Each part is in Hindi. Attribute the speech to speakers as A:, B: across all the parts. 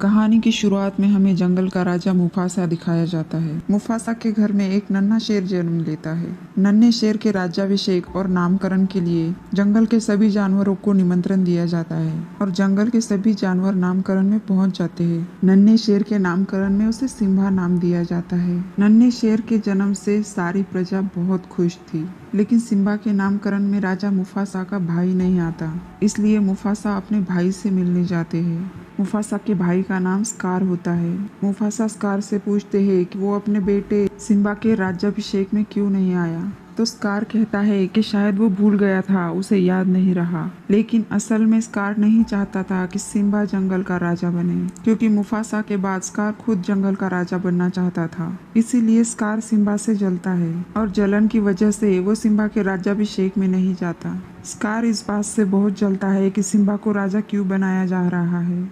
A: कहानी की शुरुआत में हमें जंगल का राजा मुफासा दिखाया जाता है। मुफासा के घर में एक नन्हा शेर जन्म लेता है। नन्हे शेर के राज्याभिषेक और नामकरण के लिए जंगल के सभी जानवरों को निमंत्रण दिया जाता है और जंगल के सभी जानवर नामकरण में पहुंच जाते हैं। नन्हे शेर के नामकरण में उसे सिम्बा नाम दिया जाता है। नन्हे शेर के जन्म से सारी प्रजा बहुत खुश थी, लेकिन सिम्बा के नामकरण में राजा मुफासा का भाई नहीं आता, इसलिए मुफासा अपने भाई से मिलने जाते हैं। मुफासा के भाई का नाम स्कार होता है। मुफासा स्कार से पूछते हैं कि वो अपने बेटे सिम्बा के राज्याभिषेक में क्यों नहीं आया, तो स्कार कहता है कि शायद वो भूल गया था, उसे याद नहीं रहा। लेकिन असल में स्कार नहीं चाहता था कि सिम्बा जंगल का राजा बने, क्योंकि मुफासा के बाद स्कार खुद जंगल का राजा बनना चाहता था। इसीलिए स्कार सिम्बा से जलता है और जलन की वजह से वो सिम्बा के राज्याभिषेक में नहीं जाता। स्कार इस बात से बहुत जलता है कि सिम्बा को राजा क्यों बनाया जा रहा है।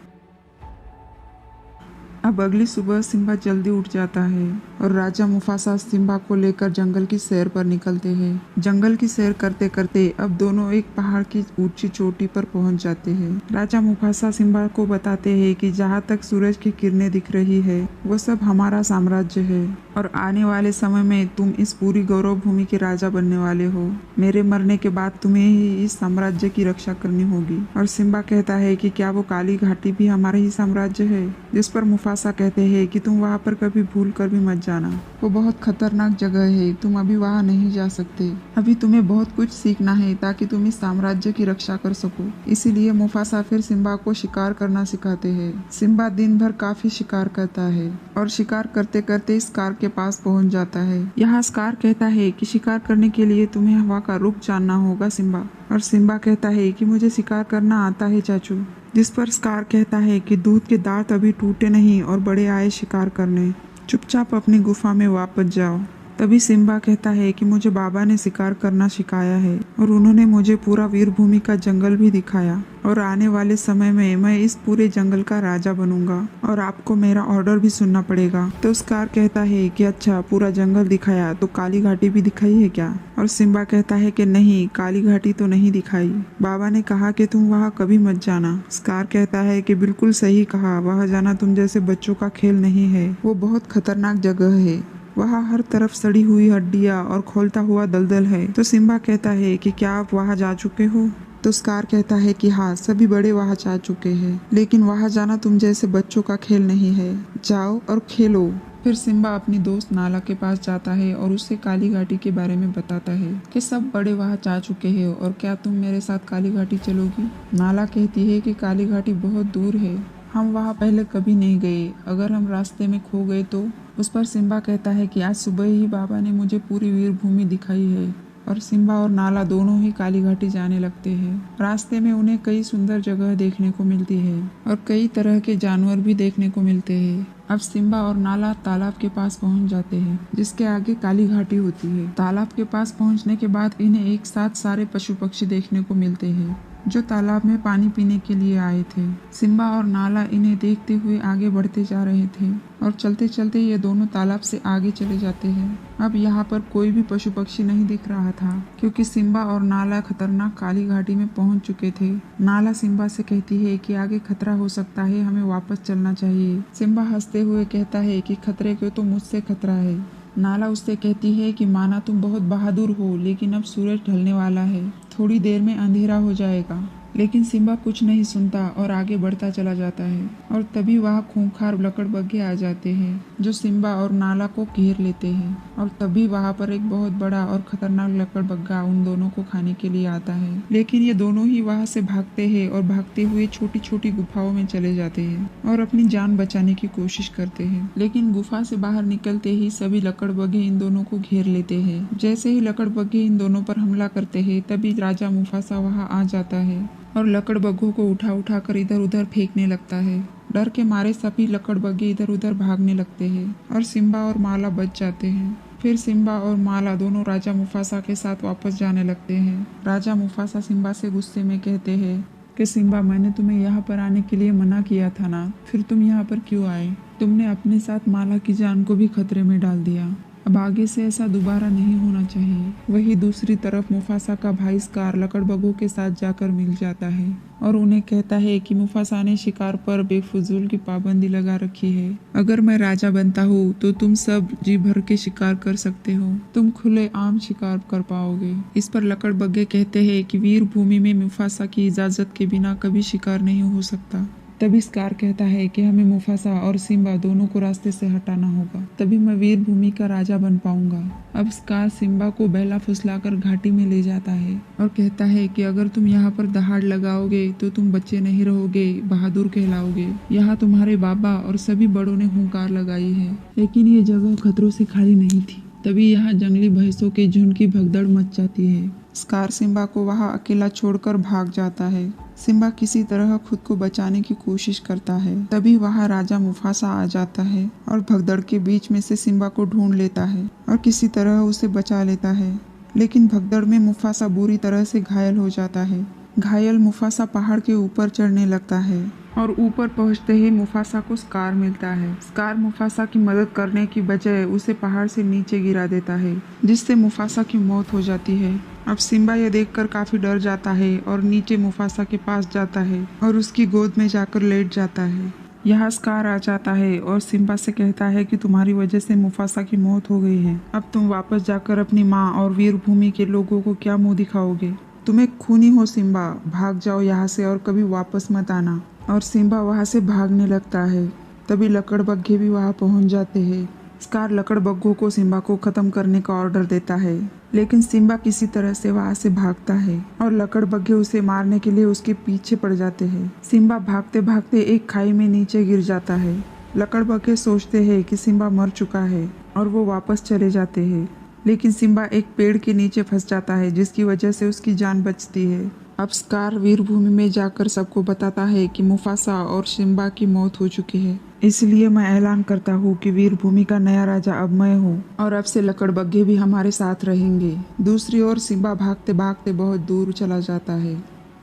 A: अब अगली सुबह सिम्बा जल्दी उठ जाता है और राजा मुफासा सिम्बा को लेकर जंगल की सैर पर निकलते हैं। जंगल की सैर करते करते अब दोनों एक पहाड़ की ऊंची चोटी पर पहुंच जाते हैं। राजा मुफासा सिम्बा को बताते हैं कि जहां तक सूरज की किरणें दिख रही है वो सब हमारा साम्राज्य है और आने वाले समय में तुम इस पूरी गौरव भूमि के राजा बनने वाले हो। मेरे मरने के बाद तुम्हें ही इस साम्राज्य की रक्षा करनी होगी। और सिम्बा कहता है कि क्या वो काली घाटी भी हमारा ही साम्राज्य है, जिस पर मुफासा कहते हैं कि तुम वहाँ पर कभी भूल कर भी मत जाना, वो बहुत खतरनाक जगह है, तुम अभी वहाँ नहीं जा सकते। अभी तुम्हें बहुत कुछ सीखना है ताकि तुम इस साम्राज्य की रक्षा कर सको। इसीलिए मुफासा फिर सिम्बा को शिकार करना सिखाते हैं। सिम्बा दिन भर काफी शिकार करता है और शिकार करते करते स्कार के पास पहुंच जाता है। यहाँ स्कार कहता है कि शिकार करने के लिए तुम्हें हवा का रुख जानना होगा सिम्बा। और सिम्बा कहता है कि मुझे शिकार करना आता है चाचू। जिस पर स्कार कहता है कि दूध के दांत अभी टूटे नहीं और बड़े आए शिकार करने, चुपचाप अपनी गुफा में वापस जाओ। तभी सिम्बा कहता है कि मुझे बाबा ने शिकार करना सिखाया है और उन्होंने मुझे पूरा वीरभूमि का जंगल भी दिखाया और आने वाले समय में मैं इस पूरे जंगल का राजा बनूंगा और आपको मेरा ऑर्डर भी सुनना पड़ेगा। तो स्कार कहता है कि अच्छा, पूरा जंगल दिखाया तो काली घाटी भी दिखाई है क्या? और सिम्बा कहता है कि नहीं, काली घाटी तो नहीं दिखाई, बाबा ने कहा कि तुम वहाँ कभी मत जाना। स्कार कहता है कि बिल्कुल सही कहा, वहाँ जाना तुम जैसे बच्चों का खेल नहीं है, वो बहुत खतरनाक जगह है, वहाँ हर तरफ सड़ी हुई हड्डियाँ और खोलता हुआ दलदल है। तो सिम्बा कहता है कि क्या आप वहाँ जा चुके हो? तो स्कार कहता है कि हाँ, सभी बड़े वहाँ जा चुके हैं, लेकिन वहाँ जाना तुम जैसे बच्चों का खेल नहीं है, जाओ और खेलो। फिर सिम्बा अपनी दोस्त नाला के पास जाता है और उससे काली घाटी के बारे में बताता है कि सब बड़े वहाँ जा चुके हैं और क्या तुम मेरे साथ काली घाटी चलोगी? नाला कहती है कि काली घाटी बहुत दूर है, हम वहाँ पहले कभी नहीं गए, अगर हम रास्ते में खो गए तो? उस पर सिम्बा कहता है कि आज सुबह ही बाबा ने मुझे पूरी वीरभूमि दिखाई है। और सिम्बा और नाला दोनों ही काली घाटी जाने लगते हैं। रास्ते में उन्हें कई सुंदर जगह देखने को मिलती है और कई तरह के जानवर भी देखने को मिलते हैं। अब सिम्बा और नाला तालाब के पास पहुंच जाते हैं, जिसके आगे काली घाटी होती है। तालाब के पास पहुंचने के बाद इन्हें एक साथ सारे पशु पक्षी देखने को मिलते हैं जो तालाब में पानी पीने के लिए आए थे। सिम्बा और नाला इन्हें देखते हुए आगे बढ़ते जा रहे थे और चलते चलते ये दोनों तालाब से आगे चले जाते हैं। अब यहाँ पर कोई भी पशु पक्षी नहीं दिख रहा था, क्योंकि सिम्बा और नाला खतरनाक काली घाटी में पहुँच चुके थे। नाला सिम्बा से कहती है कि आगे खतरा हो सकता है, हमें वापस चलना चाहिए। सिम्बा हंसते हुए कहता है कि खतरे को तो मुझसे खतरा है। नाला उससे कहती है कि माना तुम बहुत बहादुर हो, लेकिन अब सूरज ढलने वाला है, थोड़ी देर में अंधेरा हो जाएगा। लेकिन सिम्बा कुछ नहीं सुनता और आगे बढ़ता चला जाता है और तभी वहाँ खूंखार लकड़बग्घे आ जाते हैं जो सिम्बा और नाला को घेर लेते हैं। और तभी वहाँ पर एक बहुत बड़ा और खतरनाक लकड़बग्घा उन दोनों को खाने के लिए आता है। लेकिन ये दोनों ही वहाँ से भागते हैं और भागते हुए छोटी छोटी गुफाओं में चले जाते हैं और अपनी जान बचाने की कोशिश करते हैं। लेकिन गुफा से बाहर निकलते ही सभी लकड़बग्घे इन दोनों को घेर लेते हैं। जैसे ही लकड़बग्घे इन दोनों पर हमला करते हैं, तभी राजा मुफासा वहाँ आ जाता है और लकड़बग्घों को उठा उठा कर इधर उधर फेंकने लगता है। डर के मारे सभी लकड़बग्घे इधर उधर भागने लगते हैं और सिम्बा और माला बच जाते हैं। फिर सिम्बा और माला दोनों राजा मुफासा के साथ वापस जाने लगते हैं। राजा मुफासा सिम्बा से गुस्से में कहते हैं कि सिम्बा, मैंने तुम्हें यहाँ पर आने के लिए मना किया था ना, फिर तुम यहाँ पर क्यों आए? तुमने अपने साथ माला की जान को भी खतरे में डाल दिया। अब आगे से ऐसा दोबारा नहीं होना चाहिए। वही दूसरी तरफ मुफासा का भाई स्कार लकड़बग्घों के साथ जाकर मिल जाता है और उन्हें कहता है कि मुफासा ने शिकार पर बेफजूल की पाबंदी लगा रखी है। अगर मैं राजा बनता हूँ तो तुम सब जी भर के शिकार कर सकते हो, तुम खुले आम शिकार कर पाओगे। इस पर लकड़बग्घे कहते हैं कि वीर भूमि में मुफासा की इजाजत के बिना कभी शिकार नहीं हो सकता। तभी स्कार कहता है कि हमें मुफासा और सिम्बा दोनों को रास्ते से हटाना होगा, तभी मैं वीर भूमि का राजा बन पाऊंगा। अब स्कार सिम्बा को बहला फुसलाकर घाटी में ले जाता है और कहता है कि अगर तुम यहाँ पर दहाड़ लगाओगे तो तुम बच्चे नहीं रहोगे, बहादुर कहलाओगे। यहाँ तुम्हारे बाबा और सभी बड़ों ने हुंकार लगाई है, लेकिन ये जगह खतरों से खाली नहीं थी। तभी यहाँ जंगली भैंसों के झुंड की भगदड़ मच जाती है। स्कार सिम्बा को वहाँ अकेला छोड़कर भाग जाता है। सिम्बा किसी तरह खुद को बचाने की कोशिश करता है। तभी वहाँ राजा मुफासा आ जाता है और भगदड़ के बीच में से सिम्बा को ढूंढ लेता है और किसी तरह उसे बचा लेता है। लेकिन भगदड़ में मुफासा बुरी तरह से घायल हो जाता है। घायल मुफासा पहाड़ के ऊपर चढ़ने लगता है और ऊपर पहुंचते ही मुफासा को स्कार मिलता है। स्कार मुफासा की मदद करने की बजाय उसे पहाड़ से नीचे गिरा देता है, जिससे मुफासा की मौत हो जाती है। अब सिम्बा यह देखकर काफी डर जाता है और नीचे मुफासा के पास जाता है और उसकी गोद में जाकर लेट जाता है। यहाँ स्कार आ जाता है और सिम्बा से कहता है कि तुम्हारी वजह से मुफासा की मौत हो गई है। अब तुम वापस जाकर अपनी माँ और वीर भूमि के लोगों को क्या मुंह दिखाओगे? तुम एक खूनी हो सिम्बा, भाग जाओ यहाँ से और कभी वापस मत आना। और सिम्बा वहाँ से भागने लगता है। तभी लकड़बग्घे भी वहाँ पहुँच जाते हैं। स्कार लकड़बग्घों को सिम्बा को खत्म करने का ऑर्डर देता है, लेकिन सिम्बा किसी तरह से वहाँ से भागता है और लकड़बग्घे उसे मारने के लिए उसके पीछे पड़ जाते हैं। सिम्बा भागते भागते एक खाई में नीचे गिर जाता है। लकड़बग्घे सोचते हैं कि सिम्बा मर चुका है और वो वापस चले जाते हैं, लेकिन सिम्बा एक पेड़ के नीचे फंस जाता है, जिसकी वजह से उसकी जान बचती है। अब स्कार वीर भूमि में जाकर सबको बताता है कि मुफासा और सिम्बा की मौत हो चुकी है, इसलिए मैं ऐलान करता हूँ कि वीर भूमि का नया राजा अब मैं हूँ और अब से लकड़बग्घे भी हमारे साथ रहेंगे। दूसरी ओर सिम्बा भागते भागते बहुत दूर चला जाता है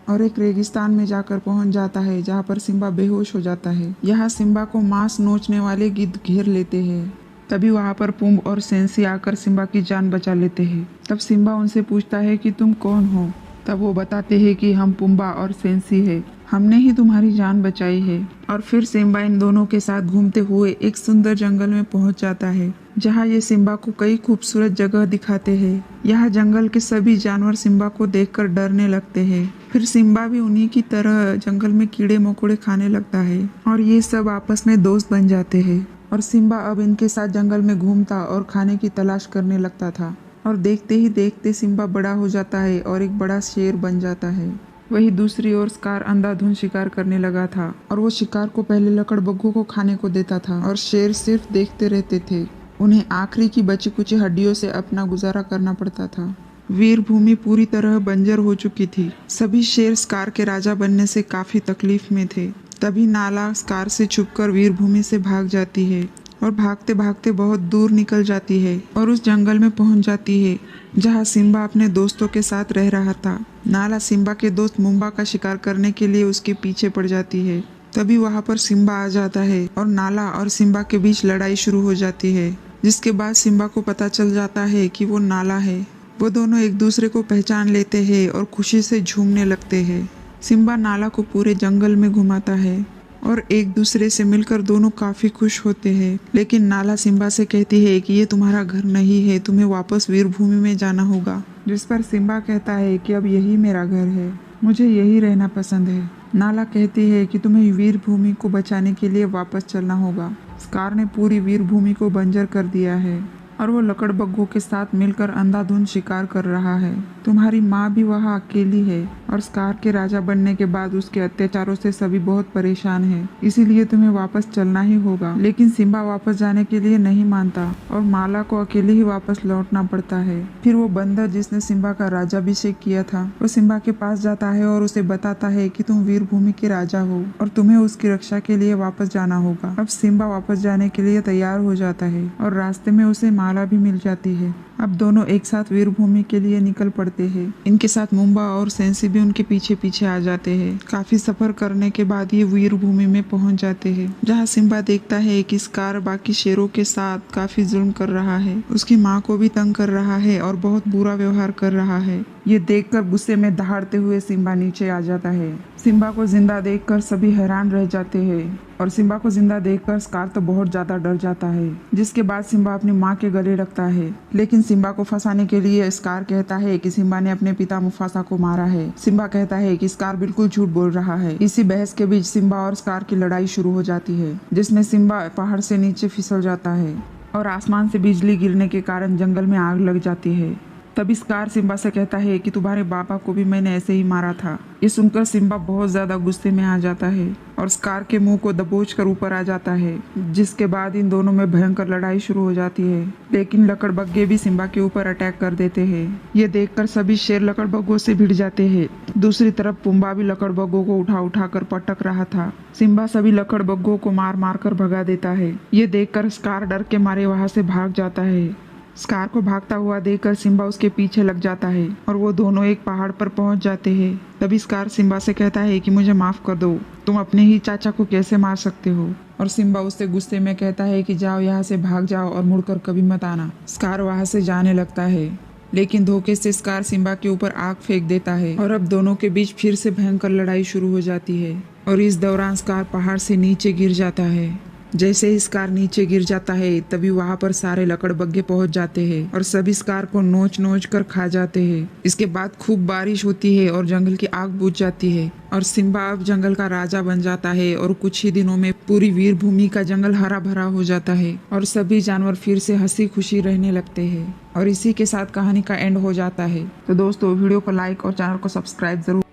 A: और एक रेगिस्तान में जाकर पहुंच जाता है, जहाँ पर सिम्बा बेहोश हो जाता है। यहाँ सिम्बा को मांस नोचने वाले गिद्ध घेर लेते हैं। तभी वहाँ पर पुम्ब और सेंसी आकर सिम्बा की जान बचा लेते हैं। तब सिम्बा उनसे पूछता है कि तुम कौन हो? तब वो बताते हैं कि हम पुम्बा और सेंसी है, हमने ही तुम्हारी जान बचाई है। और फिर सिम्बा इन दोनों के साथ घूमते हुए एक सुंदर जंगल में पहुंच जाता है, जहां ये सिम्बा को कई खूबसूरत जगह दिखाते हैं। यहाँ जंगल के सभी जानवर सिम्बा को देखकर डरने लगते हैं। फिर सिम्बा भी उन्हीं की तरह जंगल में कीड़े मकोड़े खाने लगता है और ये सब आपस में दोस्त बन जाते हैं। और सिम्बा अब इनके साथ जंगल में घूमता और खाने की तलाश करने लगता था और देखते ही देखते सिम्बा बड़ा हो जाता है और एक बड़ा शेर बन जाता है। वही दूसरी ओर स्कार अंधाधुंध शिकार करने लगा था और वो शिकार को पहले लकड़बग्घों को खाने को देता था और शेर सिर्फ देखते रहते थे। उन्हें आखिरी की बची कुची हड्डियों से अपना गुजारा करना पड़ता था। वीर भूमि पूरी तरह बंजर हो चुकी थी। सभी शेर स्कार के राजा बनने से काफी तकलीफ में थे। तभी नाला स्कार से छुपकर वीर भूमि से भाग जाती है और भागते भागते बहुत दूर निकल जाती है और उस जंगल में पहुंच जाती है जहां सिम्बा अपने दोस्तों के साथ रह रहा था। नाला सिम्बा के दोस्त मुम्बा का शिकार करने के लिए उसके पीछे पड़ जाती है। तभी वहां पर सिम्बा आ जाता है और नाला और सिम्बा के बीच लड़ाई शुरू हो जाती है, जिसके बाद सिम्बा को पता चल जाता है कि वो नाला है। वो दोनों एक दूसरे को पहचान लेते हैं और खुशी से झूमने लगते हैं। सिम्बा नाला को पूरे जंगल में घुमाता है और एक दूसरे से मिलकर दोनों काफी खुश होते हैं। लेकिन नाला सिम्बा से कहती है कि ये तुम्हारा घर नहीं है, तुम्हें वापस वीर भूमि में जाना होगा। जिस पर सिम्बा कहता है कि अब यही मेरा घर है, मुझे यही रहना पसंद है। नाला कहती है कि तुम्हें वीर भूमि को बचाने के लिए वापस चलना होगा। स्कार ने पूरी वीर भूमि को बंजर कर दिया है और वो लकड़बग्घों के साथ मिलकर अंधाधुंध शिकार कर रहा है। तुम्हारी माँ भी वहाँ अकेली है और स्कार के राजा बनने के बाद उसके अत्याचारों से सभी बहुत परेशान हैं, इसीलिए तुम्हें वापस चलना ही होगा। लेकिन सिम्बा वापस जाने के लिए नहीं मानता और माला को अकेले ही वापस लौटना पड़ता है। फिर वो बंदर जिसने सिम्बा का राजाभिषेक किया था, वो सिम्बा के पास जाता है और उसे बताता है कि तुम वीर भूमि के राजा हो और तुम्हें उसकी रक्षा के लिए वापस जाना होगा। अब सिम्बा वापस जाने के लिए तैयार हो जाता है और रास्ते में उसे माला भी मिल जाती है। अब दोनों एक साथ वीरभूमि के लिए निकल पड़ते हैं। इनके साथ मुम्बा और सेंसी भी उनके पीछे पीछे आ जाते हैं। काफी सफर करने के बाद ये वीरभूमि में पहुंच जाते हैं, जहां सिम्बा देखता है कि स्कार बाकी शेरों के साथ काफी जुल्म कर रहा है, उसकी माँ को भी तंग कर रहा है और बहुत बुरा व्यवहार कर रहा है। ये देखकर गुस्से में दहाड़ते हुए सिम्बा नीचे आ जाता है। सिम्बा को जिंदा देखकर सभी हैरान रह जाते हैं और सिम्बा को जिंदा देखकर स्कार तो बहुत ज्यादा डर जाता है, जिसके बाद सिम्बा अपनी माँ के गले लगता है। लेकिन सिम्बा को फंसाने के लिए स्कार कहता है कि सिम्बा ने अपने पिता मुफासा को मारा है। सिम्बा कहता है कि स्कार बिल्कुल झूठ बोल रहा है। इसी बहस के बीच सिम्बा और स्कार की लड़ाई शुरू हो जाती है, जिसमें सिम्बा पहाड़ से नीचे फिसल जाता है और आसमान से बिजली गिरने के कारण जंगल में आग लग जाती है। तभी स्कार सिम्बा से कहता है कि तुम्हारे पापा को भी मैंने ऐसे ही मारा था। ये सुनकर सिम्बा बहुत ज्यादा गुस्से में आ जाता है और स्कार के मुंह को दबोचकर ऊपर आ जाता है, जिसके बाद इन दोनों में भयंकर लड़ाई शुरू हो जाती है। लेकिन लकड़बग्गे भी सिम्बा के ऊपर अटैक कर देते हैं। ये देखकर सभी शेर लकड़बग्गों से भिड़ जाते हैं। दूसरी तरफ पुम्बा भी लकड़बग्गों को उठा उठा कर पटक रहा था। सिम्बा सभी लकड़बग्गों को मार मार कर भगा देता है। ये देखकर स्कार डर के मारे वहां से भाग जाता है। स्कार को भागता हुआ देखकर सिम्बा उसके पीछे लग जाता है और वो दोनों एक पहाड़ पर पहुंच जाते हैं। तभी स्कार सिम्बा से कहता है कि मुझे माफ कर दो, तुम अपने ही चाचा को कैसे मार सकते हो। और सिम्बा उससे गुस्से में कहता है कि जाओ यहाँ से भाग जाओ और मुड़कर कभी मत आना। स्कार वहाँ से जाने लगता है, लेकिन धोखे से स्कार सिम्बा के ऊपर आग फेंक देता है और अब दोनों के बीच फिर से भयंकर लड़ाई शुरू हो जाती है। और इस दौरान स्कार पहाड़ से नीचे गिर जाता है। जैसे ही स्कार नीचे गिर जाता है तभी वहाँ पर सारे लकड़बग्गे पहुंच जाते हैं और सभी स्कार को नोच नोच कर खा जाते हैं। इसके बाद खूब बारिश होती है और जंगल की आग बुझ जाती है और सिम्बा अब जंगल का राजा बन जाता है और कुछ ही दिनों में पूरी वीरभूमि का जंगल हरा भरा हो जाता है और सभी जानवर फिर से हंसी खुशी रहने लगते हैं। और इसी के साथ कहानी का एंड हो जाता है। तो दोस्तों वीडियो को लाइक और चैनल को सब्सक्राइब जरूर